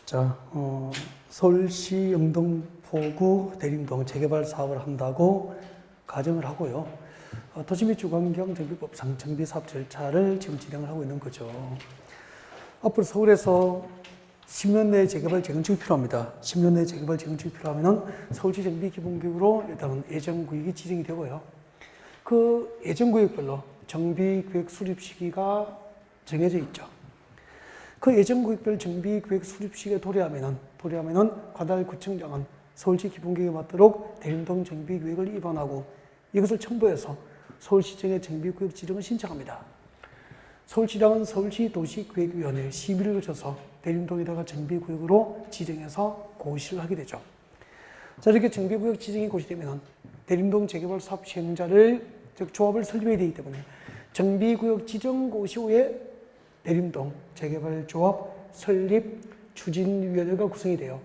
자, 서울시 영등포구 대림동 재개발 사업을 한다고 가정을 하고요. 도시 및 주거환경 정비법상 정비사업 절차를 지금 진행을 하고 있는 거죠. 앞으로 서울에서 10년 내에 재개발 재건축이 필요합니다. 10년 내에 재개발 재건축이 필요하면 서울시 정비기본구역으로 일단은 예정구역이 지정이 되고요. 그 예정구역별로 정비구역 수립 시기가 정해져 있죠. 그 예정구역별 정비구역 수립 시기에 도래하면은 관할구청장은 서울시 기본구역에 맞도록 대림동 정비구역을 입안하고 이것을 첨부해서 서울시청에 정비구역 지정을 신청합니다. 서울시장은 서울시 도시구역위원회에 심의를 거쳐서 대림동에다가 정비구역으로 지정해서 고시를 하게 되죠. 자, 이렇게 정비구역 지정이 고시되면 대림동 재개발 사업 시행자를, 즉 조합을 설립해야 되기 때문에 정비구역 지정 고시 후에 대림동 재개발 조합 설립 추진위원회가 구성이 돼요.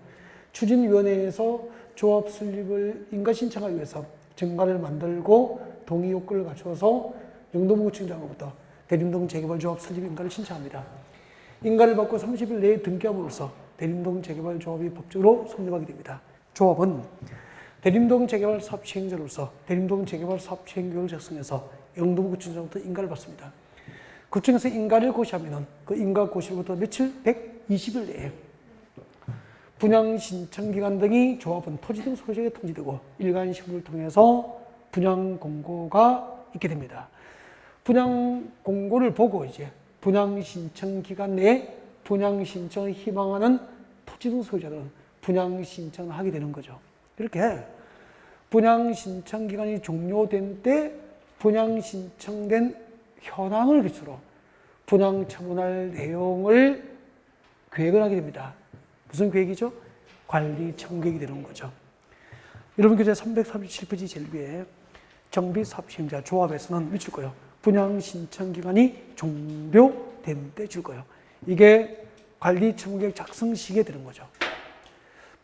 추진위원회에서 조합 설립을 인가 신청하기 위해서 정가를 만들고 동의 요건을 갖추어서 영등포구청장으로부터 대림동 재개발 조합 설립 인가를 신청합니다. 인가를 받고 30일 내에 등기함으로써 대림동 재개발 조합이 법적으로 성립하게 됩니다. 조합은 대림동 재개발 사업 시행자로서 대림동 재개발 사업 시행계획을 작성해서 영등포구청장부터 인가를 받습니다. 구청에서 인가를 고시하면 그 인가 고시로부터 며칠? 120일 내에 분양 신청 기간 등이 조합은 토지 등 소유자에게 통지되고 일간 신고를 통해서 분양 공고가 있게 됩니다. 분양 공고를 보고 이제 분양 신청 기간 내에 분양 신청을 희망하는 토지 등 소유자들은 분양 신청을 하게 되는 거죠. 이렇게 분양 신청 기간이 종료된 때 분양 신청된 현황을 기초로 분양 처분할 내용을 계획을 하게 됩니다. 무슨 계획이죠? 관리 처분계획이 되는 거죠. 여러분 교재 337페이지 제일 위에 정비사업 시행자 조합에서는 미칠 거예요. 분양 신청 기간이 종료된 때 줄 거예요. 이게 관리 처분계획 작성 시기에 되는 거죠.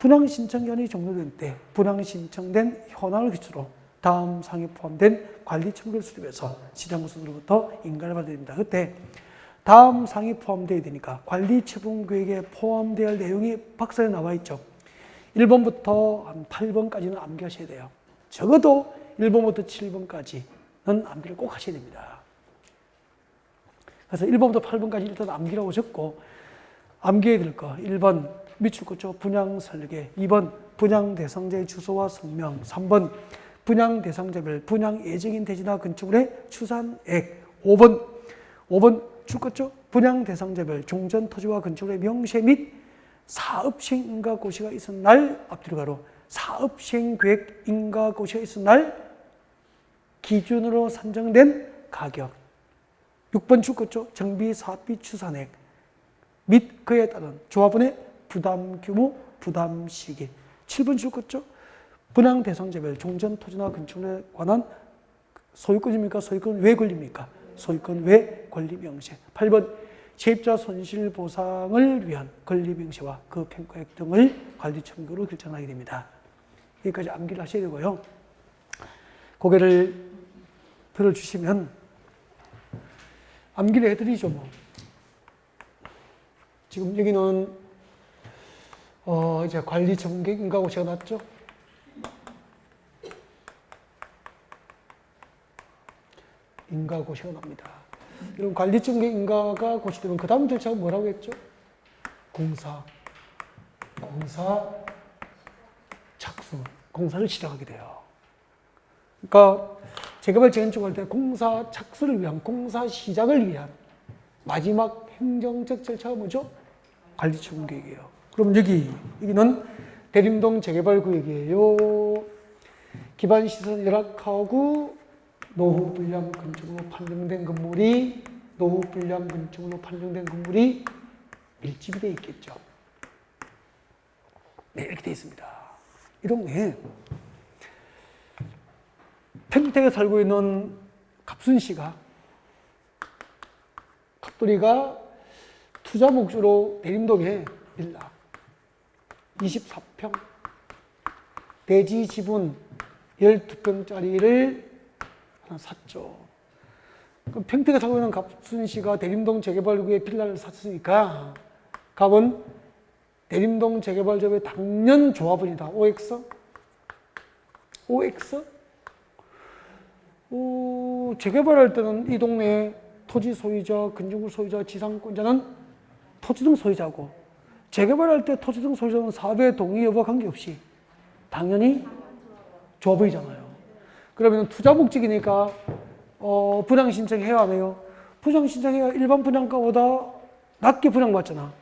분양 신청 기간이 종료된 때 분양 신청된 현황을 기초로 다음 사항에 포함된 관리 처분계획을 수립해서 시장구청으로부터 인가를 받아야 됩니다. 그때 다음 사항이 포함되어야 되니까 관리 처분계획에 포함되어야 할 내용이 박스에 나와 있죠. 1번부터 한 8번까지는 암기하셔야 돼요. 적어도 1번부터 7번까지는 암기를 꼭 하셔야 됩니다. 그래서 1번부터 8번까지 일단 암기라고 적고 암기해야 될 거 1번 밑줄 긋죠. 분양 설계 2번 분양 대상자의 주소와 성명 3번 분양 대상자별 분양 예정인 대지나 건축물의 추산액 5번 줄 긋죠. 분양 대상자별 종전 토지와 건축물의 명세 및 사업 시행 인가 고시가 있은 날 앞뒤로 가로 사업 시행 계획 인가 고시가 있은 날 기준으로 산정된 가격 6번 줄 긋죠. 정비 사업비 추산액 및 그에 따른 조합원의 부담 규모, 부담 시기 7번 줄 긋죠. 분양 대상자별 종전 토지나 건축물에 관한 소유권입니까? 소유권 왜 권리입니까? 소유권 왜 권리 명세 8번 세입자 손실 보상을 위한 권리 명세와 그 평가액 등을 관리 처분으로 결정하게 됩니다. 여기까지 암기를 하셔야 되고요. 고개를 들어주시면 암기를 해드리죠. 뭐. 지금 여기는 이제 관리 처분계획 인가고시가 났죠. 인가고시가 납니다. 여러분 관리 처분계획 인가가 고시되면 그 다음 절차가 뭐라고 했죠? 공사 착수, 공사를 시작하게 돼요. 그러니까 재개발 재건축할 때 공사 착수를 위한, 공사 시작을 위한 마지막 행정적 절차가 뭐죠? 관리 처분계획이에요. 그럼 여기는 대림동 재개발 구역이에요. 기반시설 열악하고 노후불량 건축으로 판정된 건물이 밀집이 되어 있겠죠. 네, 이렇게 되어 있습니다. 이 동네에 평택에 살고 있는 갑순씨가 갑돌이가 투자 목적으로 대림동에 빌라 24평 대지 지분 12평짜리를 하나 샀죠. 그럼 평택에 살고 있는 갑순씨가 대림동 재개발구에 빌라를 샀으니까 갑은 대림동 재개발조합의 당년 조합원이다. OX? OX? 재개발할 때는 이 동네 토지 소유자, 건축물 소유자, 지상권자는 토지 등 소유자고, 재개발할 때 토지 등 소유자는 사업의 동의 여부와 관계없이 당연히 조합원이잖아요. 그러면 투자 목적이니까 분양 신청해야 하네요. 분양 신청해야 일반 분양가보다 낮게 분양받잖아.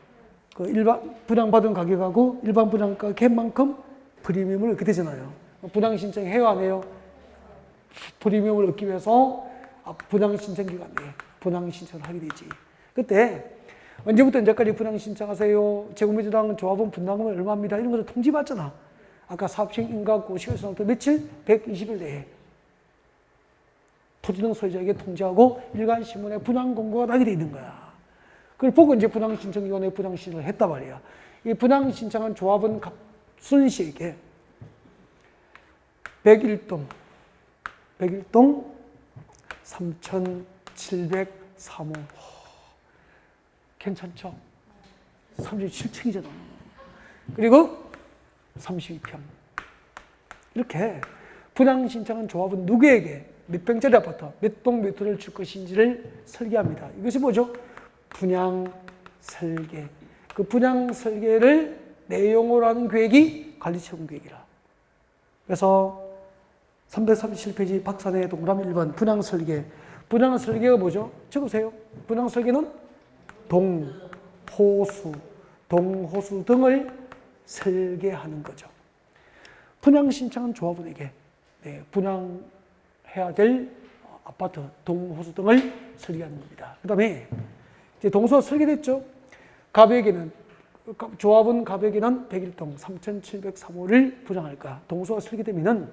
그 일반 분양받은 가격하고 일반 분양가 갭만큼 프리미엄을 얻게 되잖아요. 분양 신청해야 하네요. 프리미엄을 얻기 위해서 분양 신청 기간 내에 분양 신청을 하게 되지. 그때 언제부터 언제까지 분양 신청하세요? 재구매주당 조합원 분담금은 얼마입니다. 이런 것을 통지받잖아. 아까 사업시행 인가고 시간부터 며칠? 120일 내에 토지 등 소유자에게 통지하고 일간신문에 분양 공고가 나게 돼 있는 거야. 그걸 보고 이제 분양신청위원회에 분양 신청을 했단 말이야. 이 분양 신청한 조합원 순 씨에게 101동 3,703호. 괜찮죠? 37층이잖아. 그리고 32평. 이렇게 분양 신청한 조합은 누구에게 몇 평짜리 아파트, 몇 동 몇 호를 줄 것인지를 설계합니다. 이것이 뭐죠? 분양 설계. 그 분양 설계를 내용으로 하는 계획이 관리처분 계획이라. 그래서 337페이지 박산의 동그라미 1번 분양 설계. 분양 설계가 뭐죠? 적으세요. 분양 설계는 동, 호수, 동호수 등을 설계하는 거죠. 분양 신청한 조합원에게 분양해야 될 아파트, 동호수 등을 설계하는 겁니다. 그 다음에 이제 동호수가 설계됐죠. 갑에게는 조합원 갑에게는 101동 3,703호를 분양할까. 동호수가 설계되면은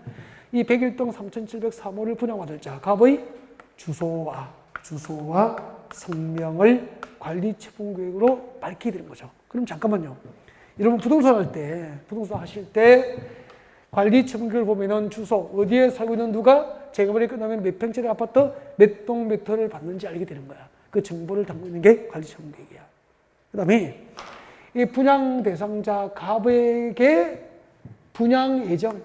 이 101동 3,703호를 분양받을 자 갑의 주소와 성명을 관리처분계획으로 밝히게 되는 거죠. 그럼 잠깐만요. 여러분 부동산 하실 때 관리처분계획을 보면은 주소, 어디에 살고 있는 누가 재개발이 끝나면 몇 평짜리 아파트, 몇 동 몇 호를 받는지 알게 되는 거야. 그 정보를 담고 있는 게 관리처분계획이야. 그 다음에 이 분양 대상자 갑에게 분양 예정,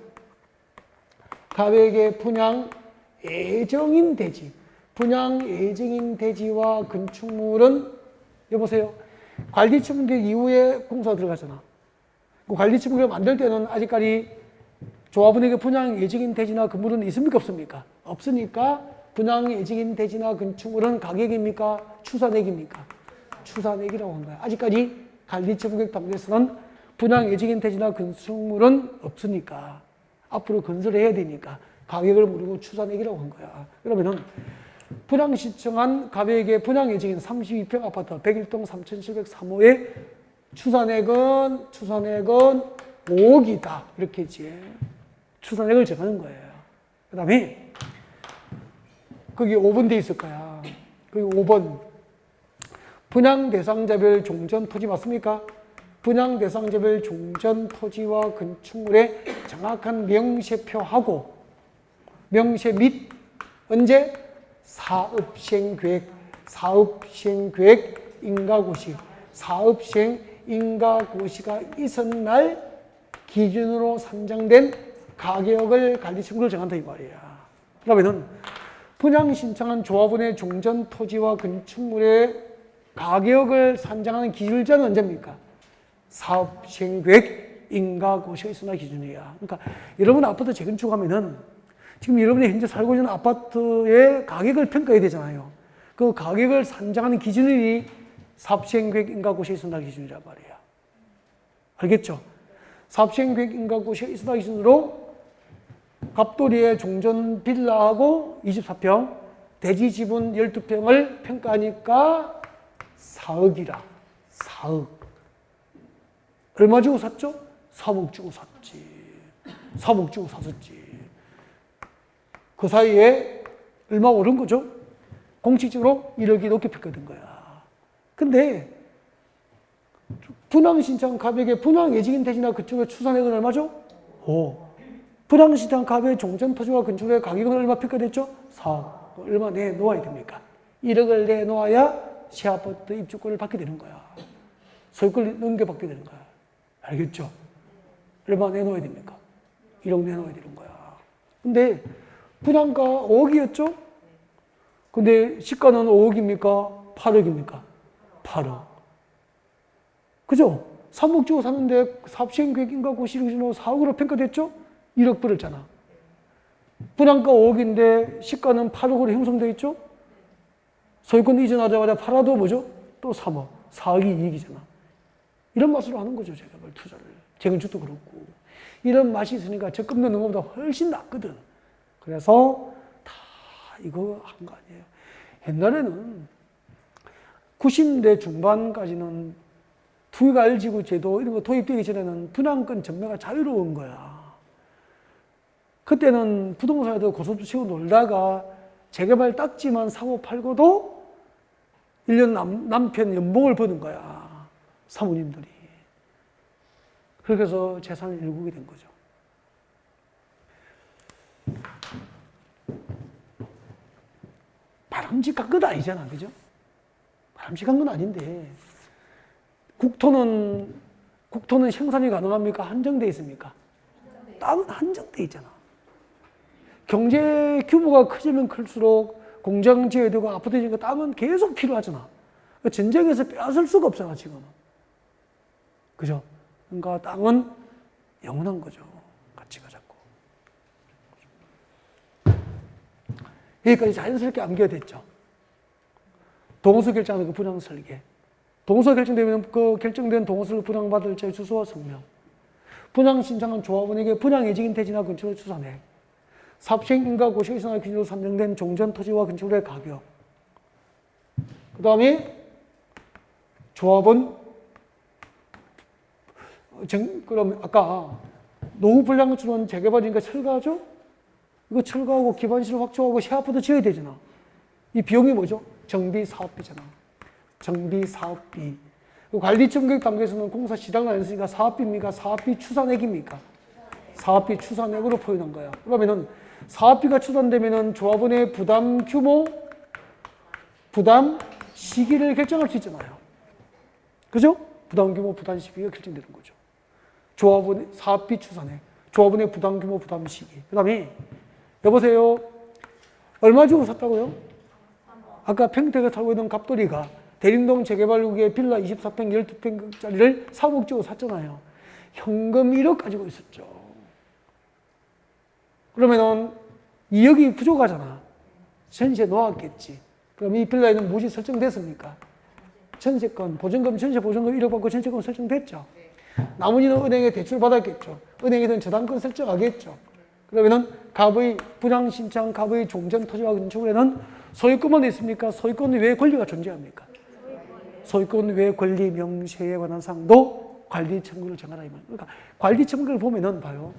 갑에게 분양 예정인 대지, 분양 예정인 대지와 건축물은 여보세요. 관리처분계획 이후에 공사 들어가잖아. 그 관리처분계획 만들 때는 아직까지 조합원에게 분양 예정인 대지나 건물은 있습니까? 없습니까? 없으니까 분양 예정인 대지나 건축물은 가격입니까? 추산액입니까? 추산액이라고 한 거야. 아직까지 관리처분계획 단계에서는 분양 예정인 대지나 건축물은 없으니까 앞으로 건설해야 되니까 가격을 모르고 추산액이라고 한 거야. 그러면은 분양 신청한 갑에게 분양 예정인 32평 아파트 101동 3,703호의 추산액은 5억이다. 이렇게 했지. 추산액을 정하는 거예요. 그 다음에 거기 5번 돼 있을 거야. 거기 5번. 분양 대상자별 종전 토지 맞습니까? 분양 대상자별 종전 토지와 건축물의 정확한 명세표하고 명세 및 언제? 사업시행계획, 인가고시, 사업시행 인가고시가 있은 날 기준으로 산정된 가격을 관리처분을 정한다 이 말이야. 그러면은 분양 신청한 조합원의 종전 토지와 건축물의 가격을 산정하는 기준자는 언제입니까? 사업시행계획 인가고시가 있으나 기준이야. 그러니까 여러분 아파트 재건축하면은 지금 여러분이 현재 살고 있는 아파트의 가격을 평가해야 되잖아요. 그 가격을 산정하는 기준이 사업시행계획 인가고시가 있으나 기준이란 말이야. 알겠죠? 사업시행계획 인가고시가 있으나 기준으로 갑돌이의 종전 빌라하고 24평, 대지 지분 12평을 평가하니까 4억이라. 4억. 얼마 주고 샀죠? 3억 주고 샀지. 3억 주고 샀었지. 그 사이에 얼마 오른 거죠? 공식적으로 1억이 넘게 평가된 거야. 근데 분양 신청 갑에게 분양 예정인 대지나 그쪽의 추산액은 얼마죠? 5. 분양 신청 갑의 종전 토지와 건축의 가격은 얼마 평가됐죠? 4억. 얼마 내놓아야 됩니까? 1억을 내놓아야 시아파트 입주권을 받게 되는 거야. 소유권을 넘겨받게 되는 거야. 알겠죠? 얼마 내놓아야 됩니까? 1억 내놓아야 되는 거야. 근데 분양가 5억이었죠? 근데 시가는 5억입니까? 8억입니까? 8억. 그죠? 3억 주고 샀는데 사업 시행 계획인가 그 시행시로 4억으로 평가됐죠? 1억 벌었잖아. 분양가 5억인데 시가는 8억으로 형성되어 있죠? 소유권 이전하자마자 팔아도 뭐죠? 또 3억, 4억이 이익이잖아. 이런 맛으로 하는 거죠, 재개발 투자를. 재건축도 그렇고. 이런 맛이 있으니까 적금 넣는 것보다 훨씬 낫거든. 그래서 다 이거 한 거 아니에요. 옛날에는 90대 중반까지는 투기과열지구 제도 이런 거 도입되기 전에는 분양권 전매가 자유로운 거야. 그때는 부동산에도 고소도 치고 놀다가 재개발 딱지만 사고 팔고도 1년 남편 연봉을 버는 거야. 사모님들이. 그래서 재산을 일구게 된 거죠. 바람직한 건 아니잖아. 그죠? 바람직한 건 아닌데. 국토는 생산이 가능합니까? 한정되어 있습니까? 땅은 한정되어 있잖아. 경제 규모가 커지면 클수록 공장 지어야 되고 아파트 지으니까 땅은 계속 필요하잖아. 전쟁에서 빼앗을 수가 없잖아, 지금은. 그죠? 그러니까 땅은 영원한 거죠. 가치가 자꾸. 여기까지 자연스럽게 암기가 동호수 결정하는 그 분양 설계. 동호수가 결정되면 그 결정된 동호수를 분양받을 자의 주소와 성명. 분양 신청한 조합원에게 분양 예정인 대지나 건축을 추산해. 사업시행 인가 고시의상의 기준으로 산정된 종전 토지와 건축물의 가격. 그 다음에 조합원 그럼 아까 노후 분량주는 재개발이니까 철거하죠? 이거 철거하고 기반시설 확충하고 새 아파트 지어야 되잖아. 이 비용이 뭐죠? 정비 사업비잖아. 정비 사업비. 관리 청객 단계에서는 공사 시작을 안 했으니까 사업비입니까? 사업비 추산액입니까? 사업비 추산액으로 표현한 거야. 그러면은 사업비가 추산되면은 조합원의 부담 규모, 부담 시기를 결정할 수 있잖아요. 그죠? 부담 규모, 부담 시기가 결정되는 거죠. 조합원의 사업비 추산액, 조합원의 부담 규모, 부담 시기. 그 다음에 여보세요. 얼마 주고 샀다고요? 아까 평택에 살고 있는 갑돌이가 대림동 재개발구의 빌라 24평 12평짜리를 3억 주고 샀잖아요. 현금 1억 가지고 있었죠. 그러면은 2억이 부족하잖아. 전세 놓았겠지. 그럼 이 빌라에는 무엇이 설정됐습니까? 전세권, 보증금, 전세 보증금 1억 받고 전세금 설정됐죠. 나머지는 은행에 대출 받았겠죠. 은행에서는 저당권 설정하겠죠. 그러면은 갑의 분양 신청, 갑의 종전 토지와 건축물에는 소유권만 있습니까? 소유권 외에 권리가 존재합니까? 소유권 외 권리 명세에 관한 사항도 관리 청구를 정하라 이 말. 그러니까 관리 청구를 보면은 봐요.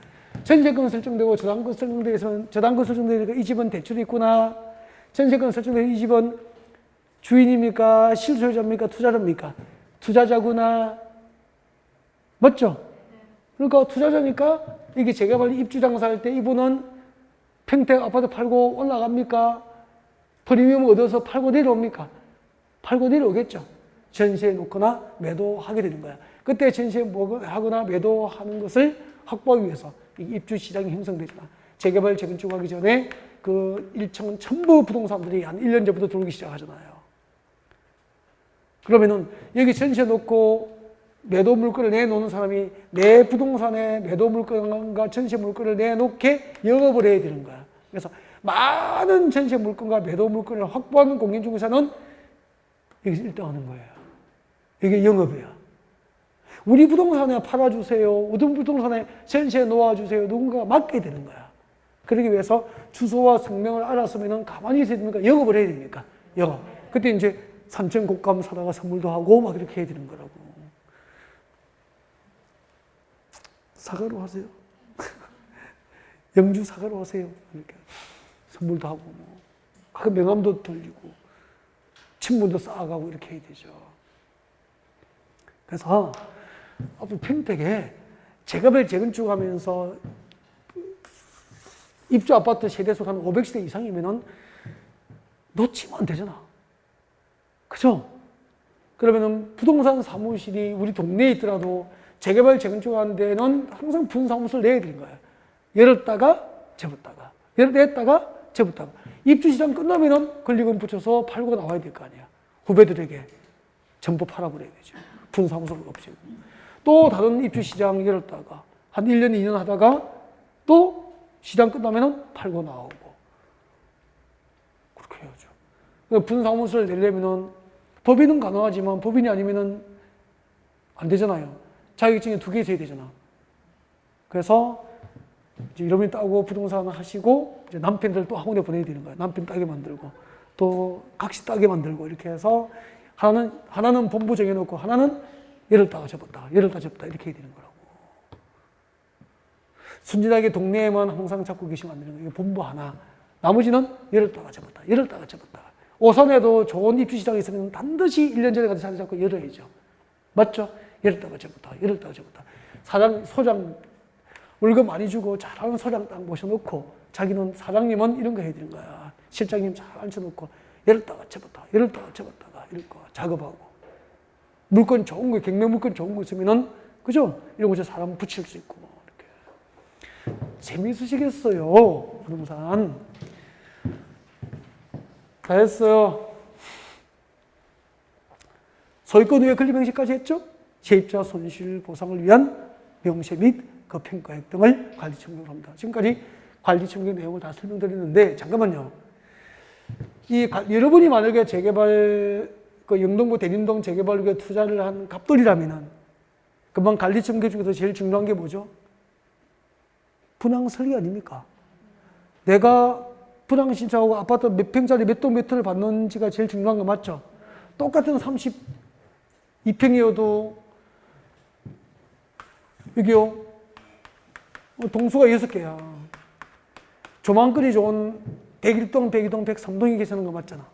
전세권 설정되고 저당권 설정되면 저당권 설정되니까 이 집은 대출이 있구나. 전세권 설정되는 이 집은 주인입니까? 실소유자입니까? 투자자입니까? 투자자구나. 맞죠? 그러니까 투자자니까 이게 재개발 입주 장사할 때 이분은 평택 아파트 팔고 올라갑니까? 프리미엄 얻어서 팔고 내려옵니까? 팔고 내려오겠죠. 전세에 놓거나 매도하게 되는 거야. 그때 전세에 하거나 매도하는 것을 확보하기 위해서 입주 시장이 형성되잖아. 재개발, 재건축하기 전에 그 일청은 전부 부동산들이 한 1년 전부터 들어오기 시작하잖아요. 그러면은 여기 전세 놓고 매도 물건을 내놓는 사람이 내 부동산에 매도 물건과 전세 물건을 내놓게 영업을 해야 되는 거야. 그래서 많은 전세 물건과 매도 물건을 확보하는 공인중개사는 여기서 1등 하는 거예요. 이게 영업이야. 우리 부동산에 팔아주세요. 우리 부동산에 전세 놓아주세요. 누군가가 맡게 되는 거야. 그러기 위해서 주소와 성명을 알았으면 가만히 있어야 됩니까? 영업을 해야 됩니까? 영업. 그때 이제 산청 곡감 사다가 선물도 하고 막 이렇게 해야 되는 거라고. 사과로 하세요. 영주 사과로 하세요. 이렇게 선물도 하고 뭐 명함도 돌리고 친문도 쌓아가고 이렇게 해야 되죠. 그래서 앞으로 평택에 재개발 재건축하면서 입주 아파트 세대수가 한 500세대 이상이면은 놓치면 안 되잖아. 그죠? 그러면은 부동산 사무실이 우리 동네에 있더라도 재개발 재건축하는 데는 항상 분사무소를 내야 되는 거예요. 열었다가 접었다가 열었다가 접었다가 입주시장 끝나면은 권리금 붙여서 팔고 나와야 될 거 아니야. 후배들에게 전부 팔아버려야 되죠. 분사무소를 없애고. 또 다른 입주시장 열었다가 한 1년, 2년 하다가 또 시장 끝나면은 팔고 나오고. 그렇게 해야죠. 분사무소를 내려면은 법인은 가능하지만 법인이 아니면은 안 되잖아요. 자격증이 2개 있어야 되잖아. 그래서 이제 이름을 따고 부동산 하시고 이제 남편들 또 학원에 보내야 되는 거예요. 남편 따게 만들고 또 각시 따게 만들고 이렇게 해서 하나는 본부 정해놓고 하나는 열었다가 접었다가 열었다가 접었다 이렇게 해야 되는 거라고. 순진하게 동네에만 항상 잡고 계시면 안 되는 거예요. 본부 하나. 나머지는 열었다가 접었다 열었다가 접었다. 오산에도 좋은 입주시장이 있으면 반드시 1년 전에 가서 자리 잡고 열어야죠. 맞죠? 열었다가 접었다 열었다가 접었다. 사장, 소장 월급 많이 주고 잘하는 소장 딱 모셔놓고 자기는 사장님은 이런 거 해야 되는 거야. 실장님 잘 앉혀놓고 열었다가 접었다 열었다가 접었다가 이럴 거 작업하고 물건 좋은 거 경매 물건 좋은 거 있으면은 그죠? 이런 곳에 사람 붙일 수 있고 이렇게 재미있으시겠어요. 부동산 다 했어요. 소유권 후에 권리 명시까지 했죠? 세입자 손실 보상을 위한 명세 및 그 평가액 등을 관리 청구를 합니다. 지금까지 관리 청구 내용을 다 설명드렸는데 잠깐만요. 여러분이 만약에 재개발 그 영동구 대림동 재개발 위에 투자를 한 갑돌이라면은 금방 관리 청구 중에서 제일 중요한 게 뭐죠? 분양 설계 아닙니까? 내가 분양 신청하고 아파트 몇 평짜리 몇 동 몇 호를 받는지가 제일 중요한 거 맞죠? 똑같은 32평이어도 여기요. 동수가 6개야. 조망거리 좋은 101동, 102동, 103동이 계시는 거 맞잖아.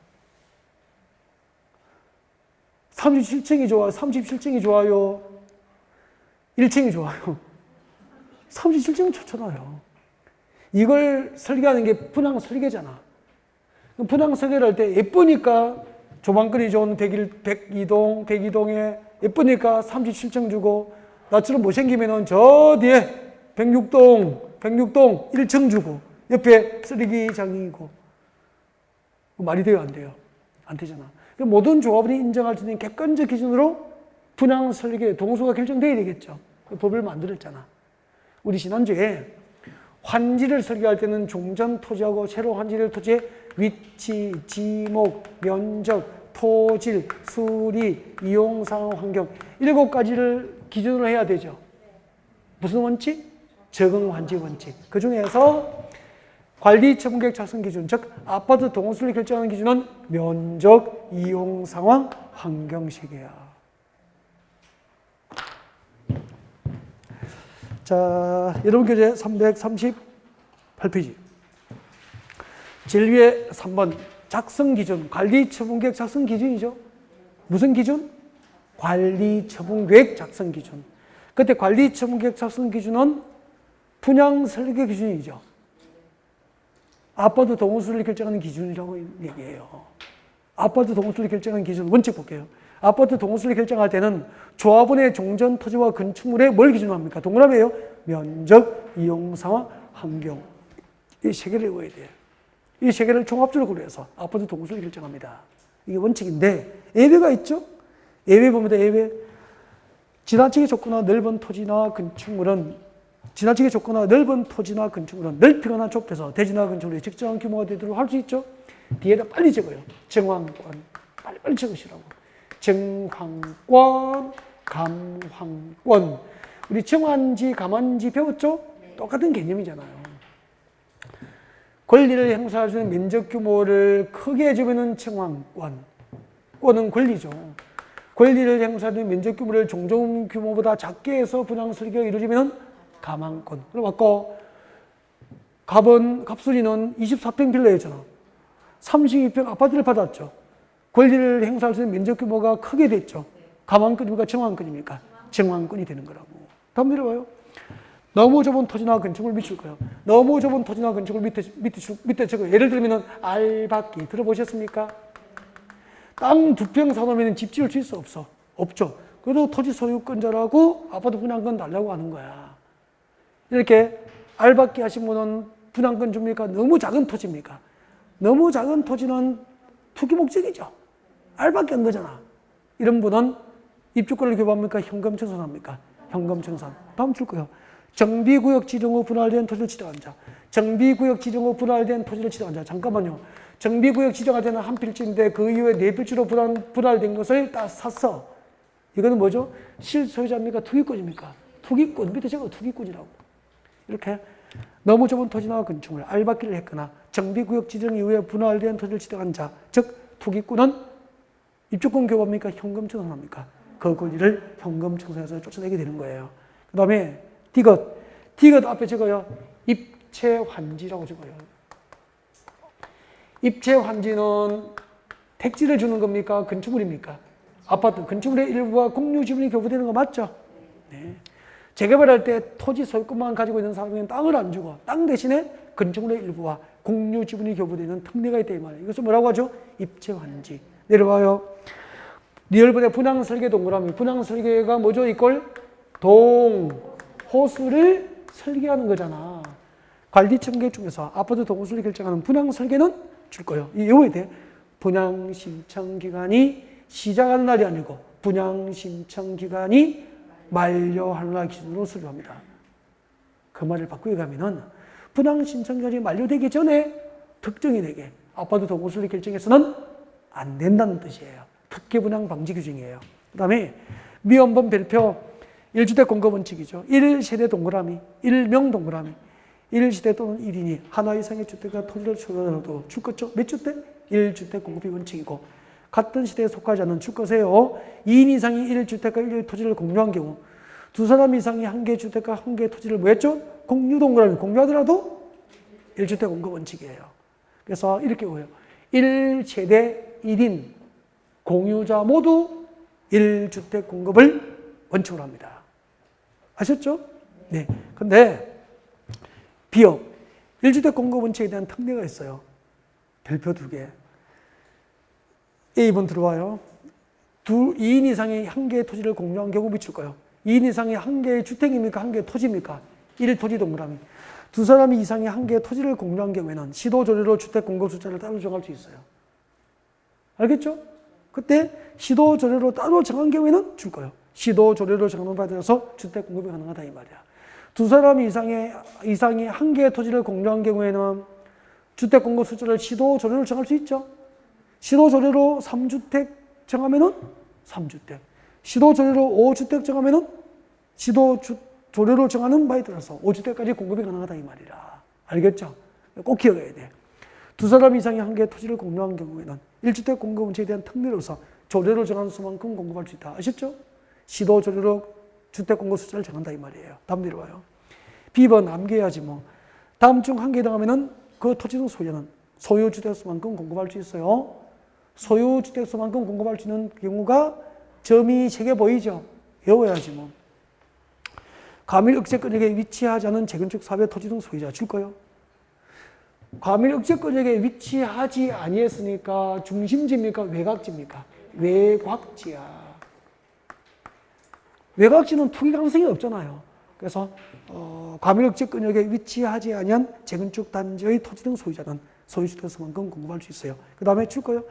37층이 좋아요. 37층이 좋아요. 1층이 좋아요. 37층은 좋잖아요. 이걸 설계하는 게 분양 설계잖아. 분양 설계를 할 때 예쁘니까 조망거리 좋은 102동, 102동에 예쁘니까 37층 주고 나처럼 못생기면은 저 뒤에 106동 1층 주고 옆에 쓰레기장이고 말이 돼요? 안 돼요? 안 되잖아. 모든 조합원이 인정할 수 있는 객관적 기준으로 분양 설계 동수가 결정돼야 되겠죠. 법을 만들었잖아. 우리 지난주에 환지를 설계할 때는 종전 토지하고 새로 환지를 토지의 위치, 지목, 면적, 토질, 수리, 이용상 환경 7가지를 기준으로 해야 되죠. 무슨 원칙? 적응 환지 원칙. 그 중에서 관리 처분계획 작성 기준, 즉 아파트 동호수를 결정하는 기준은 면적, 이용 상황, 환경 시계야. 자, 여러분 교재 338페이지. 제일 위에 3번 작성 기준, 관리 처분계획 작성 기준이죠. 무슨 기준? 관리 처분계획 작성 기준. 그때 관리 처분계획 작성 기준은 분양 설계 기준이죠. 아파트 동호수를 결정하는 기준이라고 얘기해요. 아파트 동호수를 결정하는 기준 원칙 볼게요. 아파트 동호수를 결정할 때는 조합원의 종전 토지와 건축물에 뭘 기준으로 합니까? 동그라미예요. 면적, 이용 상황, 환경. 이 세 개를 외워야 돼요. 이 세 개를 종합적으로 고려해서 아파트 동호수를 결정합니다. 이게 원칙인데 예외가 있죠? 예외 봅니다. 예외. 지나치게 좁거나 넓은 토지나 건축물은 넓히거나 좁혀서 대지나 건축물이 적정한 규모가 되도록 할 수 있죠. 뒤에다 빨리 적어요. 정황권. 빨리 적으시라고. 정황권, 감황권. 우리 정환지, 감환지 배웠죠? 똑같은 개념이잖아요. 권리를 행사할 수 있는 면적 규모를 크게 해주면 정황권. 권은 권리죠. 권리를 행사할 수 있는 면적 규모를 종전 규모보다 작게 해서 분양 설계가 이루어지면 감황권. 그리고 아까 갑순이는 24평 빌라였잖아. 32평 아파트를 받았죠. 권리를 행사할 수 있는 면적 규모가 크게 됐죠. 감황권입니까? 정황권입니까? 정황권이 되는 거라고. 다음 내려와요. 너무 좁은 토지나 건축물 밑줄 거예요. 너무 좁은 토지나 건축물 밑에 적어요. 예를 들면 알박기 들어보셨습니까? 땅 2평 사놓으면 집 지을 수 있어? 없어? 없죠. 그래도 토지 소유권자라고 아파트 분양권 달라고 하는 거야. 이렇게 알박기 하신 분은 분양권 줍니까? 너무 작은 토지입니까? 너무 작은 토지는 투기 목적이죠. 알박기 한 거잖아. 이런 분은 입주권을 교부합니까? 현금 청산합니까? 현금 청산. 다음 줄 거예요. 정비구역 지정 후 분할된 토지를 지정한 자. 정비구역 지정 후 분할된 토지를 지정한 자. 잠깐만요. 정비구역 지정할 때는 한 필지인데 그 이후에 네 필지로 분할된 것을 다 샀어. 이거는 뭐죠? 실소유자입니까? 투기꾼입니까? 투기꾼. 밑에 제가 투기꾼이라고. 이렇게 너무 좁은 토지나 건축물, 알박기를 했거나 정비구역 지정 이후에 분할된 토지를 지정한 자, 즉 투기꾼은 입주권 교부합니까? 현금 청산합니까? 그 권리를 현금 청산해서 쫓아내게 되는 거예요. 그 다음에 디귿 앞에 적어요. 입체환지라고 적어요. 입체환지는 택지를 주는 겁니까? 건축물입니까? 아파트, 건축물의 일부와 공유지분이 교부되는 거 맞죠? 네. 재개발할 때 토지 소유권만 가지고 있는 사람에게는 땅을 안 주고 땅 대신에 건축물의 일부와 공유지분이 교부되는 특례가 있다 이 말이에요. 이것을 뭐라고 하죠? 입체환지. 내려와요. 리얼분의 분양설계 동그라미. 분양설계가 뭐죠? 이꼴 동호수를 설계하는 거잖아. 관리청계 중에서 아파트 동호수를 결정하는 분양설계는 줄 거예요. 이거에 대해 분양신청기간이 시작하는 날이 아니고 분양신청기간이 만료하는 날 기준으로 수료합니다. 그 말을 바꾸게 가면은 분양신청기간이 만료되기 전에 특정이 되게 아파트 동호수를 결정해서는 안 된다는 뜻이에요. 특혜분양 방지 규정이에요. 그 다음에 미원본 별표 1주택 공급 원칙이죠. 1세대 동그라미, 1명 동그라미. 1세대 또는 1인이 하나 이상의 주택과 토지를 소유하더라도 줄 거죠. 몇 주택? 1주택 공급이 원칙이고 같은 시대에 속하지 않는 줄 거세요. 2인 이상이 1주택과 1토지를 공유한 경우 두 사람 이상이 한 개의 주택과 한 개의 토지를 뭐 했죠? 공유 동그라미. 공유하더라도 1주택 공급 원칙이에요. 그래서 이렇게 보여요. 1세대 1인 공유자 모두 1주택 공급을 원칙으로 합니다. 아셨죠? 네. 근데 비억 1주택 공급 원칙에 대한 특례가 있어요. 별표 2개. A번 들어와요. 2인 이상의 한 개의 토지를 공유한 경우 미칠 거예요. 2인 이상의 한 개의 주택입니까? 한 개의 토지입니까? 1토지 동그라미. 두 사람이 이상의 한 개의 토지를 공유한 경우에는 시도조례로 주택 공급 숫자를 따로 정할 수 있어요. 알겠죠? 그때 시도조례로 따로 정한 경우에는 줄 거예요. 시도조례로 정하는 바에 따라서 주택 공급이 가능하다 이 말이야. 두 사람 이상이 한 개의 토지를 공유한 경우에는 주택 공급 숫자를 시도조례로 정할 수 있죠. 시도조례로 3주택 정하면은 3주택. 시도조례로 5주택 정하면은 시도조례로 정하는 바에 따라서 5주택까지 공급이 가능하다 이 말이라. 알겠죠? 꼭 기억해야 돼. 두 사람 이상이 한 개의 토지를 공유한 경우에는 1주택 공급 원칙에 대한 특례로서 조례로 정한 수만큼 공급할 수 있다. 아셨죠? 시도조례로 주택 공급 숫자를 정한다 이 말이에요. 다음 내려와요. B번 암기해야지 뭐. 다음 중 한 개 해당하면은 그 토지 등 소유자는 소유주택 수만큼 공급할 수 있어요. 소유주택 수만큼 공급할 수 있는 경우가 점이 3개 보이죠? 외워야지 뭐. 과밀 억제권역에 위치하지 않은 재건축 사업의 토지 등 소유자 줄 거예요. 과밀 억제권역에 위치하지 아니했으니까 중심지입니까? 외곽지입니까? 외곽지야. 외곽지는 투기 가능성이 없잖아요. 그래서 과밀 억제권역에 위치하지 아니한 재건축 단지의 토지 등 소유자는 소유주택 수만큼 공급할 수 있어요. 그 다음에 줄 거예요.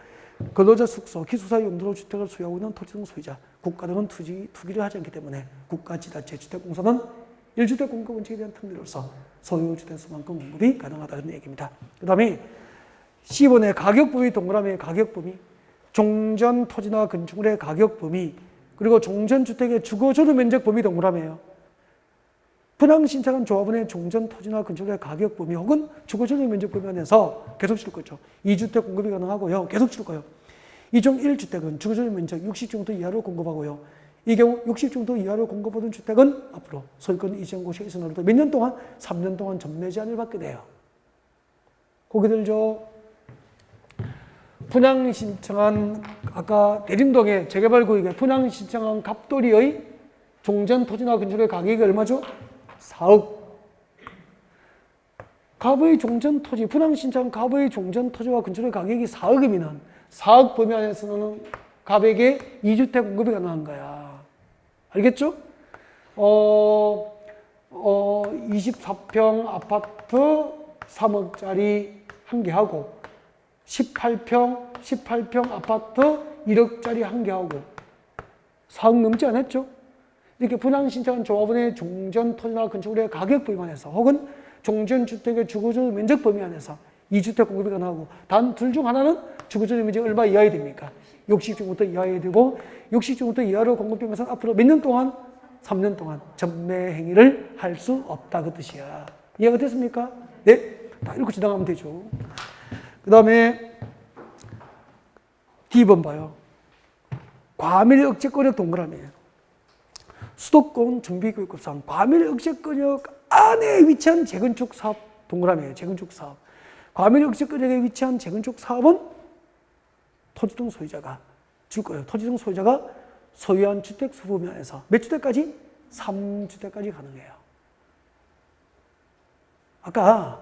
근로자 숙소, 기숙사 용도로 주택을 소유하고 있는 토지 등 소유자. 국가 등은 투기를 하지 않기 때문에 국가, 지자체, 주택공사는 1주택 공급 원칙에 대한 특례로서 소유주택 수만큼 공급이 가능하다는 얘기입니다. 그 다음에 C번의 가격범위 동그라미의 가격범위, 종전 토지나 건축물의 가격범위, 그리고 종전주택의 주거조류 면적 범위 동그라미예요. 분양신청한 조합원의 종전 토지나 건축물의 가격범위 혹은 주거조류 면적 범위 안에서 계속 줄 거죠. 2주택 공급이 가능하고요. 계속 줄 거예요. 이중 1주택은 주거조류 면적 60정도 이하로 공급하고요. 이 경우 60정도 이하로 공급하던 주택은 앞으로 소유권 이전고시에 있으나도 몇 년 동안? 3년 동안 전매 제한을 받게 돼요. 고개 들죠. 분양신청한 아까 대림동의 재개발구역에 분양신청한 갑돌이의 종전 토지나 건축의 가격이 얼마죠? 4억. 갑의 종전 토지, 분양신청 갑의 종전 토지와 건축의 가격이 4억이면 4억 범위 안에서는 갑에게 2주택 공급이 가능한 거야. 알겠죠? 24평 아파트 3억짜리 한 개 하고 18평 아파트 1억짜리 한 개 하고 4억 넘지 않았죠? 이렇게 분양 신청한 조합원의 종전 토지나 건축물의 가격 범위 안에서 혹은 종전 주택의 주거주 면적 범위 안에서 2주택 공급이 가능하고 단 둘 중 하나는 주거주 면적이 얼마 이하야 됩니까? 60주부터 이하여야 되고 60주부터 이하로 공급된 것은 앞으로 몇 년 동안? 3년 동안 전매 행위를 할 수 없다 그 뜻이야. 이해가 됐습니까? 네. 다 읽고 지나가면 되죠. 그 다음에 D번 봐요. 과밀 억제권역 동그라미예요. 수도권 정비교육급상 과밀 억제권역 안에 위치한 재건축 사업 동그라미예요. 재건축 사업. 과밀 억제권역에 위치한 재건축 사업은 토지등 소유자가 줄 거예요. 토지등 소유자가 소유한 주택 수범위 안에서 몇 주택까지? 3주택까지 가능해요. 아까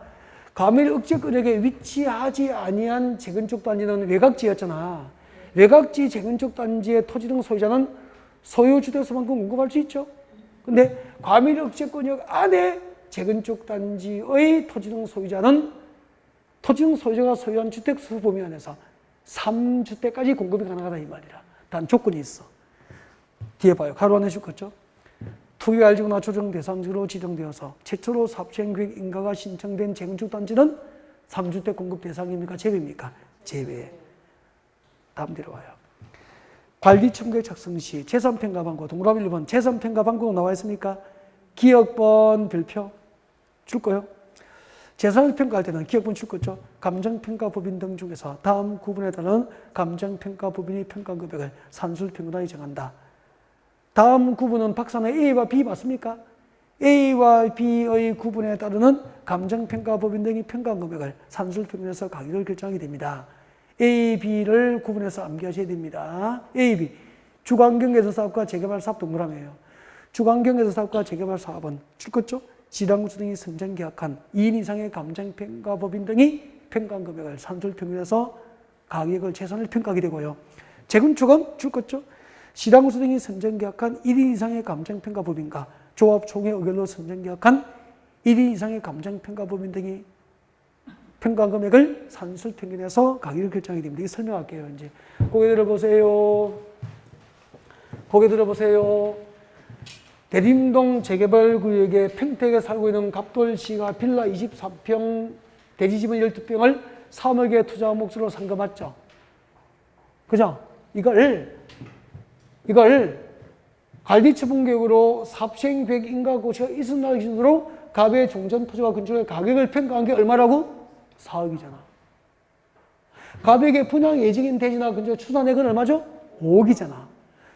과밀 억제권역에 위치하지 아니한 재건축 단지는 외곽지였잖아. 외곽지 재건축 단지의 토지등 소유자는 소유 주택 수만큼 공급할 수 있죠. 근데 과밀 억제권역 안에 재건축 단지의 토지등 소유자는 토지등 소유자가 소유한 주택 수 범위 안에서 3주택까지 공급이 가능하다 이 말이라. 단 조건이 있어. 뒤에 봐요. 가로 안에 줄 거죠. 투기알지구나 조정 대상지로 지정되어서 최초로 사업시행계획 인가가 신청된 재건축 단지는 3주택 공급 대상입니까? 제외입니까? 제외. 다음 내려와요. 관리청구에 작성 시 재산평가방고 동그라미 1번 재산평가방고가 나와 있습니까? 기억번 별표 줄 거예요. 재산을 평가할 때는 기억번 줄 거죠. 감정평가법인 등 중에서 다음 구분에 따른 감정평가법인이 평가 금액을 산술평가단이 정한다. 다음 구분은 박사는 A와 B 맞습니까? A와 B의 구분에 따르는 감정평가법인 등이 평가 금액을 산술평가에서 가격을 결정하게 됩니다. A, B를 구분해서 암기하셔야 됩니다. A, B. 주관경개선사업과 재개발 사업 동그라미예요. 주관경개선사업과 재개발 사업은 줄 거죠? 지랑구수 등이 선정계약한 2인 이상의 감정평가법인 등이 평가 금액을 산술평가에서 가격을 재산을 평가하게 되고요. 재건축은 줄 거죠? 시당구수 등이 선정계약한 1인 이상의 감정평가법인과 조합 총회 의결로 선정계약한 1인 이상의 감정평가법인 등이 평가 금액을 산술평균해서 가격을 결정하게 됩니다. 이거 설명할게요. 이제 고개 들어보세요. 고개 들어보세요. 대림동 재개발구역에 평택에 살고 있는 갑돌씨가 빌라 24평 대지집은 12평을 3억에 투자 목적으로 산 거 맞죠? 그죠? 이걸 관리처분계획으로 사업시행계획 인가고시가 있은 날 기준으로 갑의 종전 토지와 건축의 가격을 평가한 게 얼마라고? 4억이잖아. 갑에게 분양 예정인 대지나 건축 추산액은 얼마죠? 5억이잖아.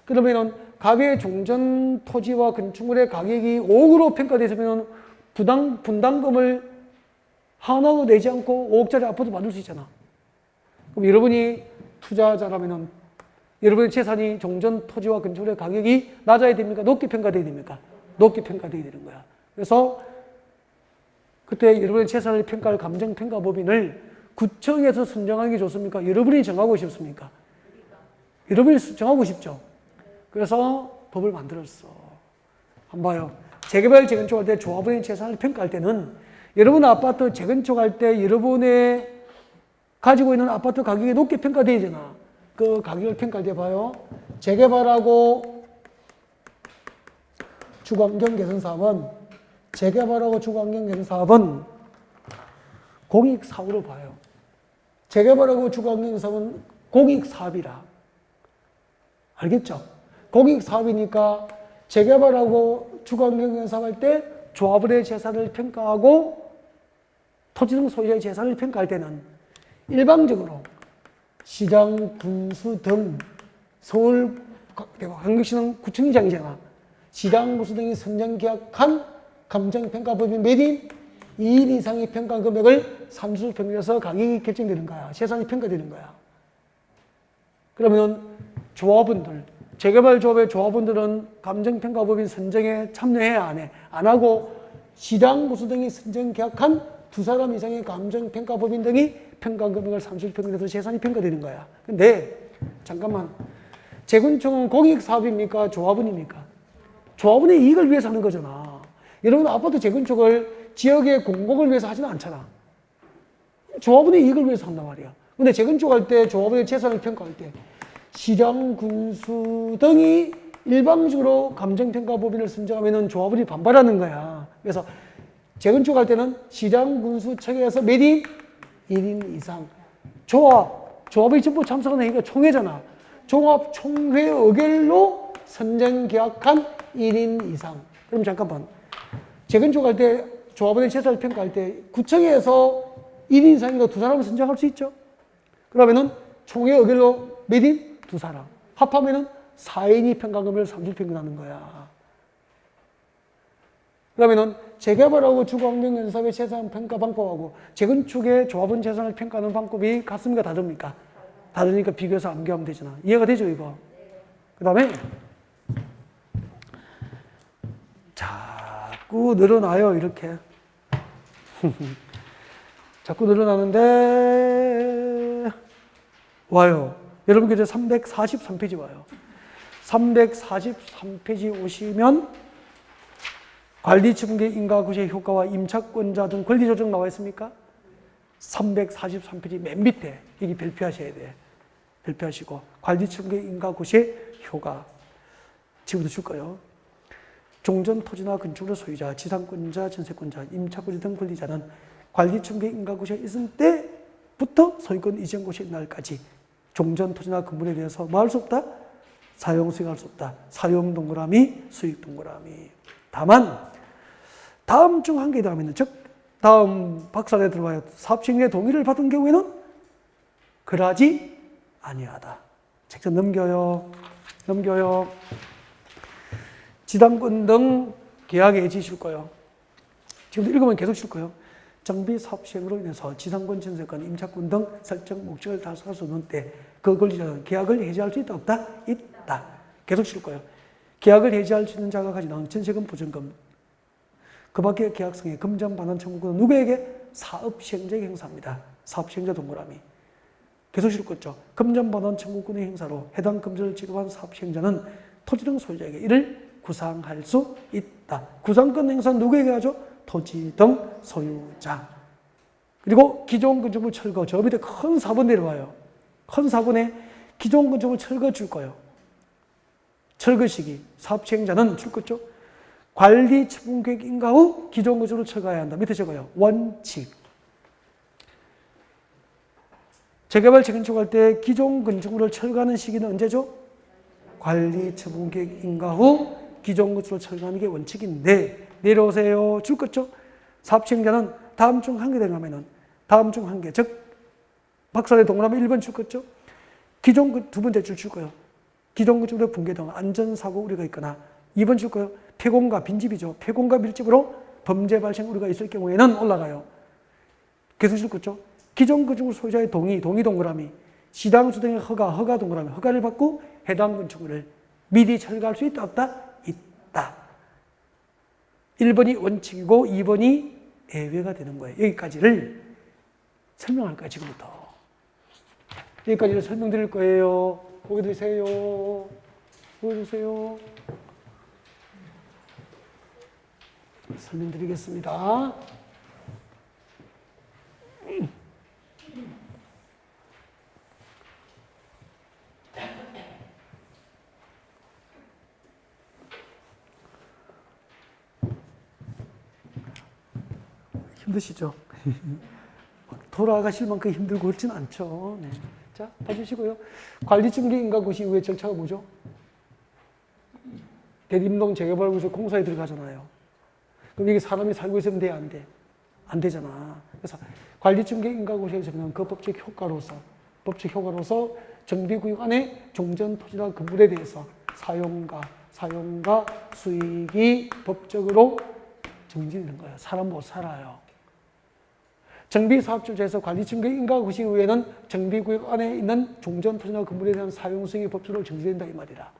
그러면은 갑의 종전 토지와 건축물의 가격이 5억으로 평가되면 분담금을 하나도 내지 않고 5억짜리 아파트 만들 수 있잖아. 그럼 여러분이 투자자라면은 여러분의 재산이 종전 토지와 건축물의 가격이 낮아야 됩니까? 높게 평가돼야 됩니까? 높게 평가돼야 되는 거야. 그래서 그때 여러분의 재산을 평가할 감정평가법인을 구청에서 선정하는 게 좋습니까? 여러분이 정하고 싶습니까? 여러분이 정하고 싶죠? 그래서 법을 만들었어. 한번 봐요. 재개발, 재건축할 때 조합원의 재산을 평가할 때는 여러분 아파트 재건축할 때 여러분의 가지고 있는 아파트 가격이 높게 평가돼야 되나? 그 가격을 평가할 때 봐요. 재개발하고 주거환경 개선 사업은 공익 사업으로 봐요. 재개발하고 주거환경 개선 사업은 공익 사업이라. 알겠죠? 공익 사업이니까 재개발하고 주거환경 개선 사업할 때 조합원의 재산을 평가하고 토지 등 소유자의 재산을 평가할 때는 일방적으로 시장, 군수 등 서울 광역시는 구청장이잖아. 시장, 군수 등이 선정 계약한 감정평가법인 매입 2인 이상의 평가 금액을 산술평균해서 가격이 결정되는 거야. 재산이 평가되는 거야. 그러면 조합원들, 재개발 조합의 조합원들은 감정평가법인 선정에 참여해 안 해? 안 하고 시장, 군수 등이 선정 계약한 2사람 이상의 감정평가법인 등이 평가 금액을 산술평균해서 재산이 평가되는 거야. 근데 잠깐만, 재건축은 공익사업입니까? 조합원입니까? 조합원의 이익을 위해서 하는 거잖아. 여러분 아파트 재건축을 지역의 공공을 위해서 하지는 않잖아. 조합원의 이익을 위해서 한단 말이야. 근데 재건축할 때 조합원의 재산을 평가할 때 시장, 군수 등이 일방적으로 감정평가법인을 선정하면 조합원이 반발하는 거야. 그래서 재건축할 때는 시장, 군수 체계에서 몇 인? 1인 이상. 조합이 전부 참석하는 행위가 총회잖아. 종합 총회 의결로 선정 계약한 1인 이상. 그럼 잠깐만. 재건축할 때 조합원의 재산을 평가할 때 구청에서 1인 이상이니까 두 사람을 선정할 수 있죠. 그러면은 총회 의결로 몇 인? 두 사람. 합하면은 4인이 평가금을 3주 평균하는 거야. 그러면은 재개발하고 주거환경연사의 재산 평가 방법하고 재건축의 조합원 재산을 평가하는 방법이 같습니까? 다릅니까? 다르니까 비교해서 암기하면 되잖아. 이해가 되죠, 이거? 그 다음에 자꾸 늘어나요, 이렇게. 자꾸 늘어나는데 와요. 여러분 이제 343페이지 와요. 343페이지 오시면 관리처분계 인가구제 효과와 임차권자 등 권리조정 나와 있습니까? 343페이지 맨 밑에 여기 별표하셔야 돼. 별표하시고 관리처분계 인가구제 효과 지금부터 줄 거예요. 종전 토지나 건축물 소유자, 지상권자, 전세권자, 임차권자 등 권리자는 관리처분계 인가구제가 있을 때부터 소유권 이전 고시의 날까지 종전 토지나 건물에 대해서 뭐 할 수 없다? 사용 수익할 수 없다. 사용 동그라미, 수익 동그라미. 다만 다음 중 한 개에 들어가면, 즉 다음 박살에 들어와요. 사업시행의 동의를 받은 경우에는 그러하지 아니하다. 책 좀 넘겨요. 지당권 등 계약에 해지 줄 거예요. 지금도 읽으면 계속 줄 거예요. 정비 사업 시행으로 인해서 지상권, 전세권, 임차권 등 설정 목적을 달성할 수 없는 때 그 권리자는 계약을 해지할 수 있다 없다? 있다. 계속 줄 거예요. 계약을 해지할 수 있는 자가 가지는 전세금, 보증금, 그 밖에 계약성의 금전 반환 청구권은 누구에게? 사업시행자에게 행사합니다. 사업시행자 동그라미. 계속 줄 거죠. 금전 반환 청구권의 행사로 해당 금전을 지급한 사업시행자는 토지 등 소유자에게 이를 구상할 수 있다. 구상권 행사는 누구에게 하죠? 토지 등 소유자. 그리고 기존 건축물 철거, 저 밑에 큰 4번 내려와요. 큰 4번에 기존 건축물 철거 줄 거예요. 철거 시기, 사업 시행자는 줄 거죠. 관리 처분 계획 인가 후 기존 건축물을 철거해야 한다. 밑에 적어요. 원칙. 재개발, 재건축할 때 기존 건축물을 철거하는 시기는 언제죠? 관리 처분 계획 인가 후 기존 건축물을 철거하는 게 원칙인데 내려오세요. 줄 거죠. 사업 시행자는 다음 중 한 개 되려면은 다음 중 한 개, 즉 박살의 동그라미 1번 줄 거죠. 기존 두 번째 줄 거예요. 기존 건축물의 붕괴 등 안전사고 우려가 있거나 2번 줄 거예요. 폐공과 빈집이죠. 폐공과 밀집으로 범죄 발생 우려가 있을 경우에는 올라가요. 계속 줄 거죠. 기존 건축물 소유자의 동의 동그라미, 시당수 등의 허가 동그라미, 허가를 받고 해당 건축물을 미리 철거할 수 있다 없다? 있다. 1번이 원칙이고 2번이 예외가 되는 거예요. 여기까지를 설명할 거예요, 지금부터. 여기까지를 설명드릴 거예요. 보게 되세요. 보여주세요. 설명드리겠습니다. 힘드시죠? 돌아가실 만큼 힘들고 그렇진 않죠. 네. 자, 봐주시고요. 관리중개 인가고시 이후에 절차가 뭐죠? 대림동 재개발구에서 공사에 들어가잖아요. 그럼 이게 사람이 살고 있으면 돼, 안 돼? 안 되잖아. 그래서 관리중개 인가고시에서는 그 법적 효과로서 정비구역 안에 종전토지나 건물에 대해서 사용가 수익이 법적으로 정지되는 거예요. 사람 못 살아요. 정비사업주에서 관리중개 인가고시 이후에는 정비구역 안에 있는 종전토지나 건물에 대한 사용수익이 법적으로 정지된다 이 말이라.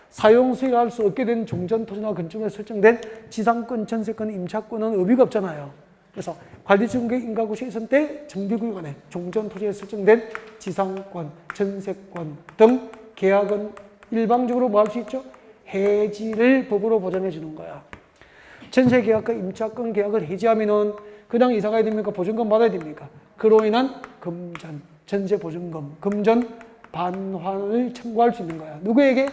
사용수익을 할 수 없게 된 종전토지나 건축물에 설정된 지상권, 전세권, 임차권은 의미가 없잖아요. 그래서 관리중개 인가고시 있을 때 정비구역 안에 종전토지에 설정된 지상권, 전세권 등 계약은 일방적으로 뭐 할 수 있죠? 해지를 법으로 보장해 주는 거야. 전세 계약과 임차권 계약을 해지하면은 그냥 이사 가야 됩니까? 보증금 받아야 됩니까? 그로 인한 금전, 전세 보증금, 금전 반환을 청구할 수 있는 거야. 누구에게?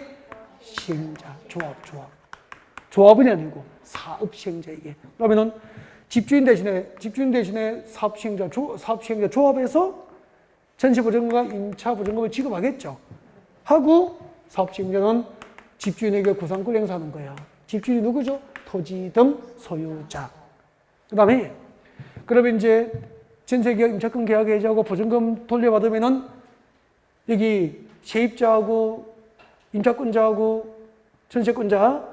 시행자, 조합은 아니고 사업 시행자에게. 그러면은 집주인 대신에 사업 시행자, 조합에서 전세 보증금과 임차 보증금을 지급하겠죠. 하고 사업 시행자는 집주인에게 구상권 행사하는 거야. 집주인이 누구죠? 토지 등 소유자. 그 다음에 그러면 이제 전세계약, 임차권 계약 해지하고 보증금 돌려받으면은 여기 세입자하고 임차권자하고 전세권자,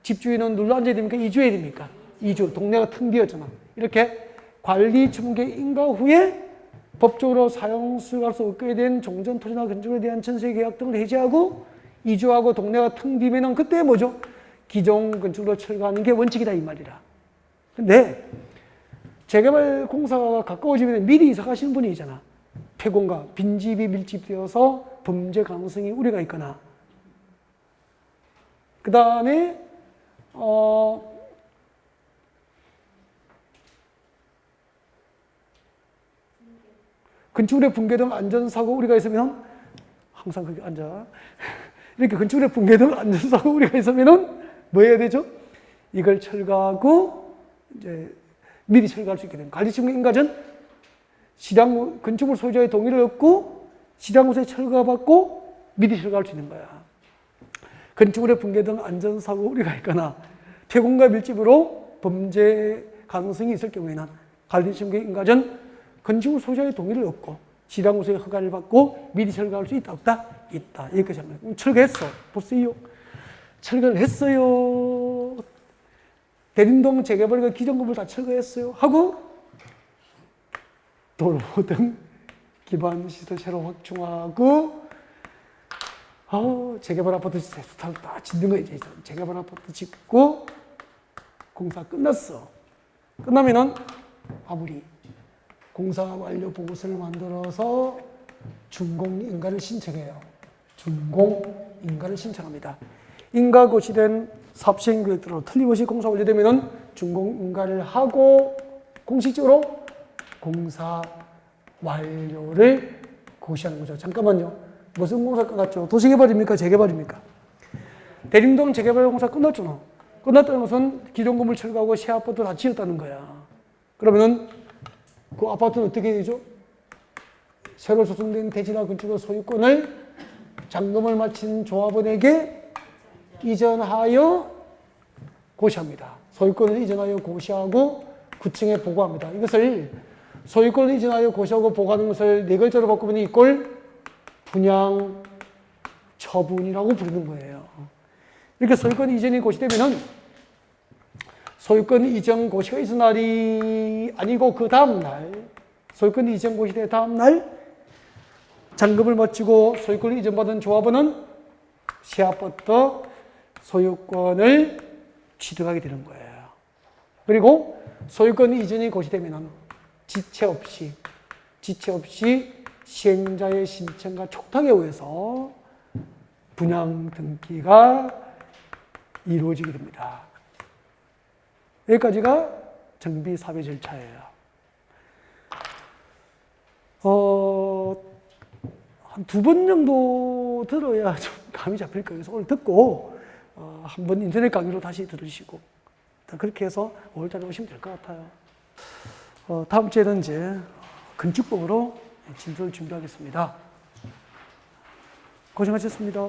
집주인은 눌러 앉아야 됩니까? 이주해야 됩니까? 이주. 동네가 텅 비었잖아. 이렇게 관리 중개 인가 후에 법적으로 사용수할 수 없게 된 종전 토지나 건축에 대한 전세 계약 등을 해지하고 이주하고 동네가 텅 비면은 그때 뭐죠? 기존 건축으로 철거하는 게 원칙이다 이 말이라. 근데 재개발 공사가 가까워지면 미리 이사 가시는 분이 있잖아. 폐공가, 빈집이 밀집되어서 범죄 가능성이 우려가 있거나, 그 다음에 건축물의 붕괴 등 안전사고 우려가 있으면 항상 거기 앉아. 이렇게 건축물의 붕괴 등 안전사고 우려가 있으면은 뭐 해야 되죠? 이걸 철거하고 이제 미리 철거할 수 있게 됩니다. 관리청구 인가전 건축물 소유자의 동의를 얻고 시장구세 철거받고 미리 철거할 수 있는 거야. 건축물의 붕괴 등 안전사고 우려가 있거나 폐공과 밀집으로 범죄 가능성이 있을 경우에는 관리청구 인가전 건축물 소유자의 동의를 얻고 시장구세의 허가를 받고 미리 철거할 수 있다 없다? 있다. 여기까지 합니다. 철거했어. 보세요. 철거를 했어요. 대림동 재개발과 기존 건물 다 철거했어요. 하고 도로 등 기반 시설 새로 확충하고 재개발 아파트 다 짓는 거 이제 재개발 아파트 짓고 공사 끝났어. 끝나면은 마무리. 공사 완료 보고서를 만들어서 준공인가를 신청해요. 준공인가를 신청합니다. 인가 고시된 사업시행계획대로 틀림없이 공사 완료되면 준공인가를 하고 공식적으로 공사 완료를 고시하는 거죠. 잠깐만요. 무슨 공사 끝났죠? 도시개발입니까? 재개발입니까? 대림동 재개발 공사 끝났잖아. 끝났다는 것은 기존 건물 철거하고 새 아파트 다 지었다는 거야. 그러면은 그 아파트는 어떻게 되죠? 새로 조성된 대지나 건축의 소유권을 잔금을 마친 조합원에게 이전하여 고시합니다. 소유권을 이전하여 고시하고 구청에 보고합니다. 이것을 소유권을 이전하여 고시하고 보고하는 것을 네 글자로 바꾸면 이꼴 분양 처분이라고 부르는 거예요. 이렇게 소유권 이전이 고시되면은 소유권 이전 고시가 있은 날이 아니고 그 다음날, 소유권 이전 고시된 다음날 잔금을 마치고 소유권을 이전받은 조합원은 새 아파트 소유권을 취득하게 되는 거예요. 그리고 소유권 이전이 고시되면 지체 없이 시행자의 신청과 촉탁에 의해서 분양 등기가 이루어지게 됩니다. 여기까지가 정비 사배 절차예요. 한 2번 정도 들어야 좀 감이 잡힐 거예요. 그래서 오늘 듣고 한번 인터넷 강의로 다시 들으시고 그렇게 해서 5월달에 오시면 될 것 같아요. 다음 주에는 이제 건축법으로 진도를 준비하겠습니다. 고생하셨습니다.